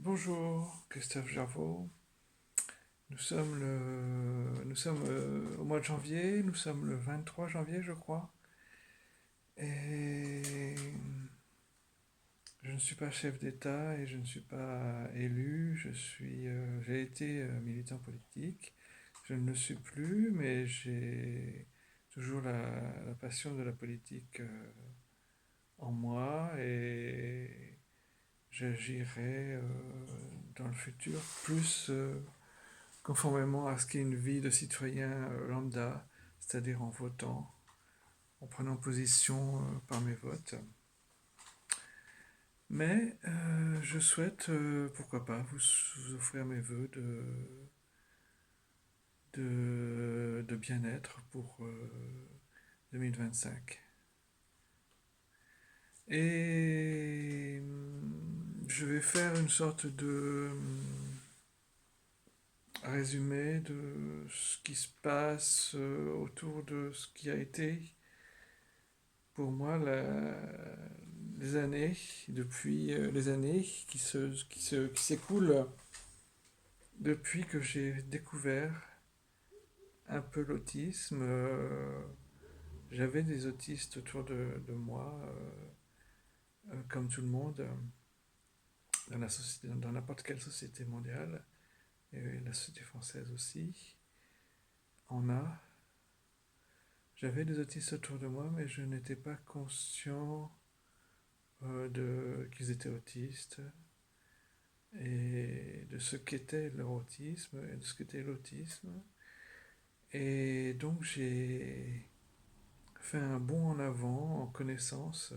Bonjour, Christophe Gervaux. Nous sommes au mois de janvier, nous sommes le 23 janvier, je crois. Et je ne suis pas chef d'État et je ne suis pas élu. J'ai été militant politique. Je ne le suis plus, mais j'ai toujours la passion de la politique en moi et j'agirai dans le futur plus conformément à ce qu'est une vie de citoyen lambda, c'est-à-dire en votant, en prenant position par mes votes. Mais je souhaite, pourquoi pas, vous offrir mes voeux de bien-être pour 2025. Et je vais faire une sorte de résumé de ce qui se passe autour de ce qui a été pour moi les années, depuis les années qui s'écoulent depuis que j'ai découvert un peu l'autisme. J'avais des autistes autour de moi, comme tout le monde, dans la société, dans n'importe quelle société mondiale, et la société française aussi, en a. J'avais des autistes autour de moi, mais je n'étais pas conscient qu'ils étaient autistes et de ce qu'était leur autisme et de ce qu'était l'autisme. Et donc j'ai fait un bond en avant en connaissance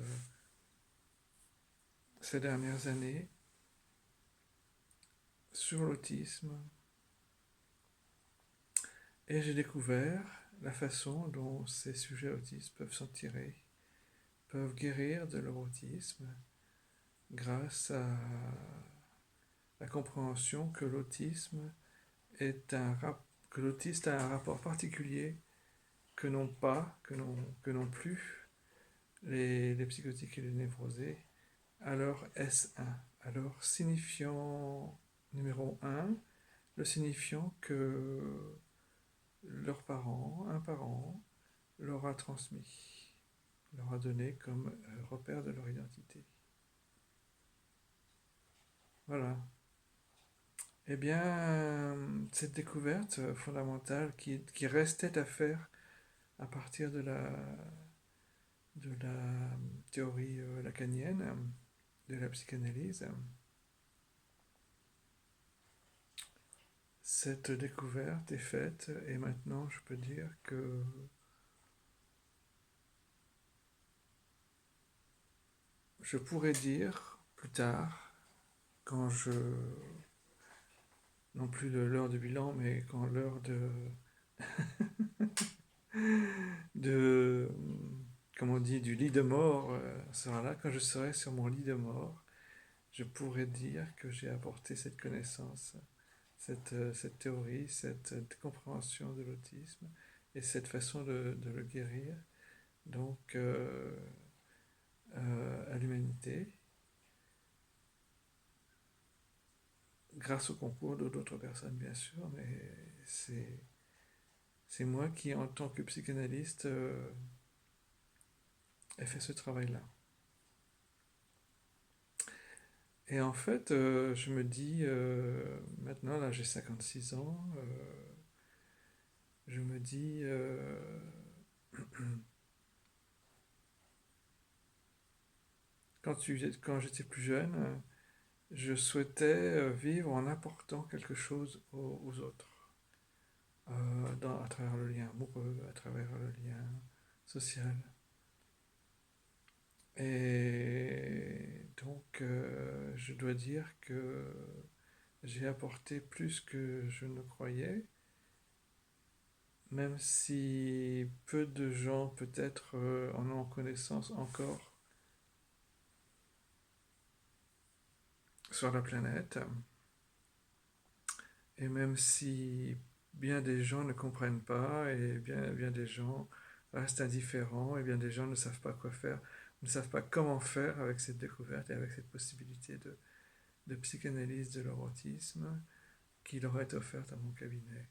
ces dernières années sur l'autisme et j'ai découvert la façon dont ces sujets autistes peuvent s'en tirer, peuvent guérir de leur autisme grâce à la compréhension que que l'autiste a un rapport particulier que n'ont plus les psychotiques et les névrosés à leur S1, à leur signifiant numéro 1, le signifiant que un parent, leur a transmis, leur a donné comme repère de leur identité. Voilà. Eh bien, cette découverte fondamentale qui restait à faire à partir de la théorie lacanienne, de la psychanalyse, cette découverte est faite et maintenant je peux dire que je pourrais dire plus tard, quand je, non plus de l'heure du bilan, mais quand l'heure de, comme on dit, du lit de mort sera là, quand je serai sur mon lit de mort, je pourrais dire que j'ai apporté cette connaissance, cette théorie, cette compréhension de l'autisme et cette façon de le guérir, donc à l'humanité, grâce au concours d'autres personnes bien sûr, mais c'est moi qui, en tant que psychanalyste, ai fait ce travail-là. Et en fait, je me dis, maintenant, là j'ai 56 ans, je me dis, quand j'étais plus jeune, je souhaitais vivre en apportant quelque chose aux autres, à travers le lien amoureux, à travers le lien social. Et donc, je dois dire que j'ai apporté plus que je ne croyais, même si peu de gens peut-être en ont connaissance encore sur la planète, et même si bien des gens ne comprennent pas, et bien des gens restent indifférents, et bien des gens ne savent pas quoi faire, ne savent pas comment faire avec cette découverte et avec cette possibilité de psychanalyse de leur autisme qui leur est offerte à mon cabinet.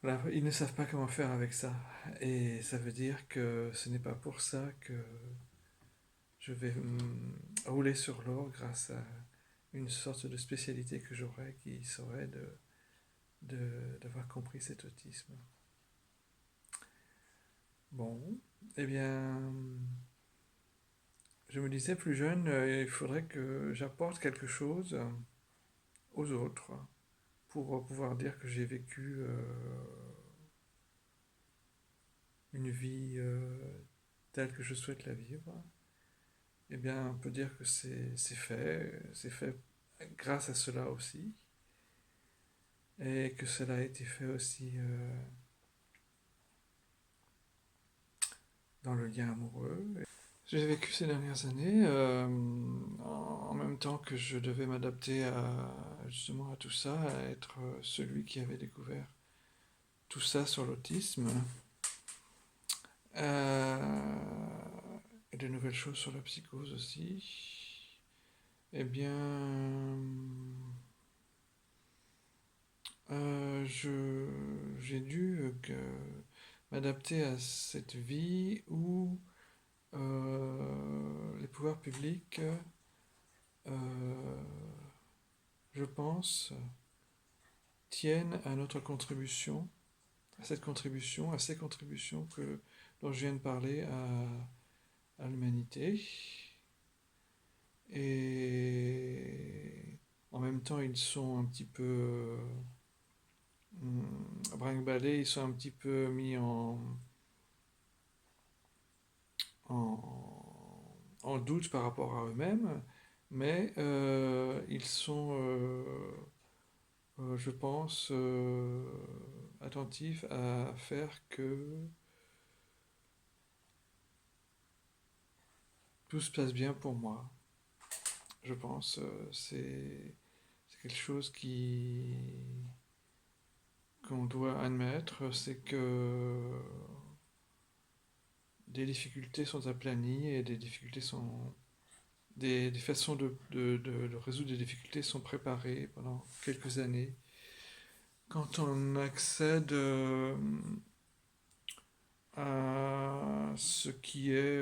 Voilà, ils ne savent pas comment faire avec ça. Et ça veut dire que ce n'est pas pour ça que je vais rouler sur l'or grâce à une sorte de spécialité que j'aurais qui serait d'avoir compris cet autisme. Bon, eh bien, je me disais plus jeune, il faudrait que j'apporte quelque chose aux autres pour pouvoir dire que j'ai vécu une vie telle que je souhaite la vivre. Eh bien, on peut dire que c'est fait grâce à cela aussi, et que cela a été fait aussi dans le lien amoureux. J'ai vécu ces dernières années en même temps que je devais m'adapter justement à tout ça, à être celui qui avait découvert tout ça sur l'autisme, et de nouvelles choses sur la psychose aussi. Eh bien, j'ai dû m'adapter à cette vie où les pouvoirs publics, je pense, tiennent à notre contribution, à cette contribution, à ces contributions dont je viens de parler à l'humanité. Et en même temps, ils sont un petit peu brinque-ballés, ils sont un petit peu mis en doute par rapport à eux-mêmes, mais ils sont, je pense, attentifs à faire que tout se passe bien pour moi. Je pense, c'est quelque chose qu'on doit admettre, c'est que des difficultés sont aplanies et des façons de résoudre des difficultés sont préparées pendant quelques années. Quand on accède à ce qui est,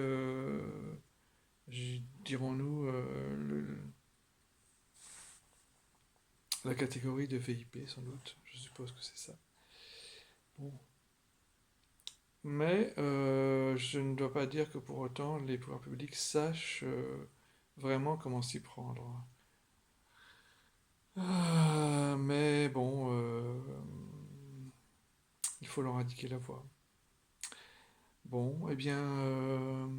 dirons-nous, la catégorie de VIP, sans doute, je suppose que c'est ça. Bon. Mais je ne dois pas dire que pour autant les pouvoirs publics sachent vraiment comment s'y prendre. Mais bon, il faut leur indiquer la voie. Bon, eh bien,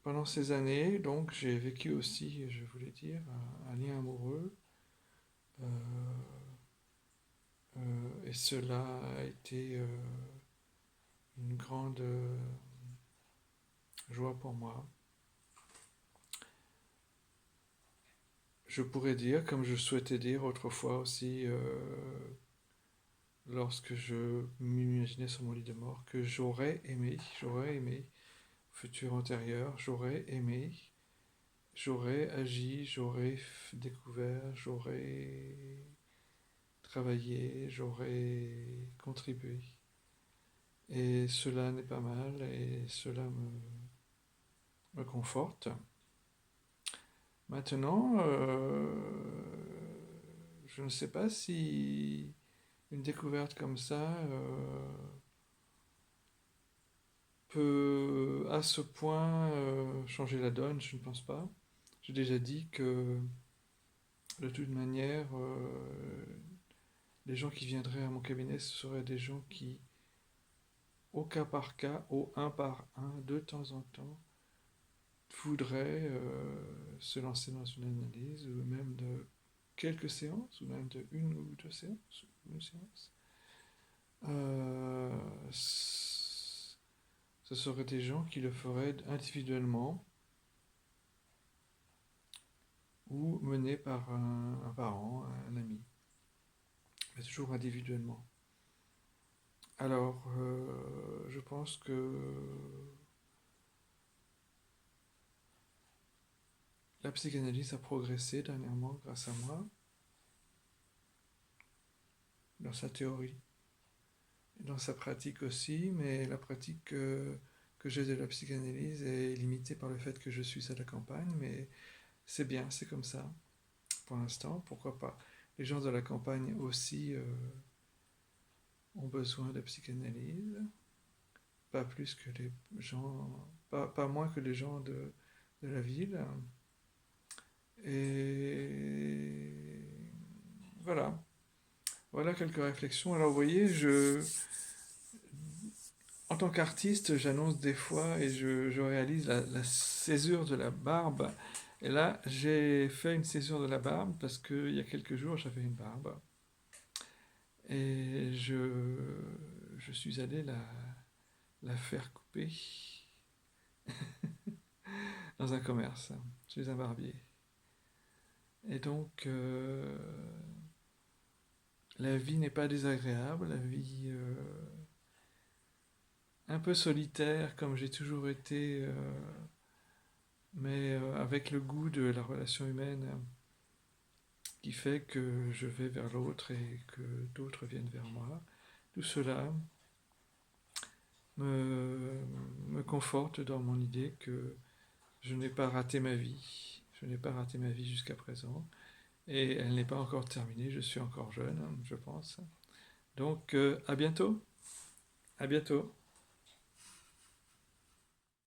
pendant ces années, donc, j'ai vécu aussi, je voulais dire, un lien amoureux. Euh, et cela a été une grande joie pour moi. Je pourrais dire, comme je souhaitais dire autrefois aussi, lorsque je m'imaginais sur mon lit de mort, que j'aurais aimé, futur antérieur, j'aurais agi, j'aurais découvert, j'aurais travaillé, j'aurais contribué. Et cela n'est pas mal et cela me conforte. Maintenant, je ne sais pas si une découverte comme ça peut à ce point changer la donne, je ne pense pas. J'ai déjà dit que de toute manière, les gens qui viendraient à mon cabinet, ce seraient des gens qui, au cas par cas, au un par un, de temps en temps, voudraient se lancer dans une analyse, ou même de quelques séances, ou même de une ou deux séances, ou une séance. Euh, ce seraient des gens qui le feraient individuellement ou menés par un parent, un ami, mais toujours individuellement. Alors, je pense que la psychanalyse a progressé dernièrement grâce à moi, dans sa théorie, dans sa pratique aussi, mais la pratique que j'ai de la psychanalyse est limitée par le fait que je suis à la campagne, mais c'est bien, c'est comme ça, pour l'instant, pourquoi pas. Les gens de la campagne aussi ont besoin de psychanalyse, pas plus que les gens, pas moins que les gens de la ville. Et voilà, voilà quelques réflexions. Alors vous voyez, en tant qu'artiste, j'annonce des fois et je réalise la césure de la barbe. Et là, j'ai fait une césure de la barbe parce qu'il y a quelques jours, j'avais une barbe. Et je suis allé la faire couper dans un commerce. Je suis un barbier. Et donc, la vie n'est pas désagréable, la vie un peu solitaire comme j'ai toujours été, mais avec le goût de la relation humaine qui fait que je vais vers l'autre et que d'autres viennent vers moi. Tout cela me, me conforte dans mon idée que je n'ai pas raté ma vie. Je n'ai pas raté ma vie jusqu'à présent. Et elle n'est pas encore terminée. Je suis encore jeune, je pense. Donc, à bientôt. À bientôt.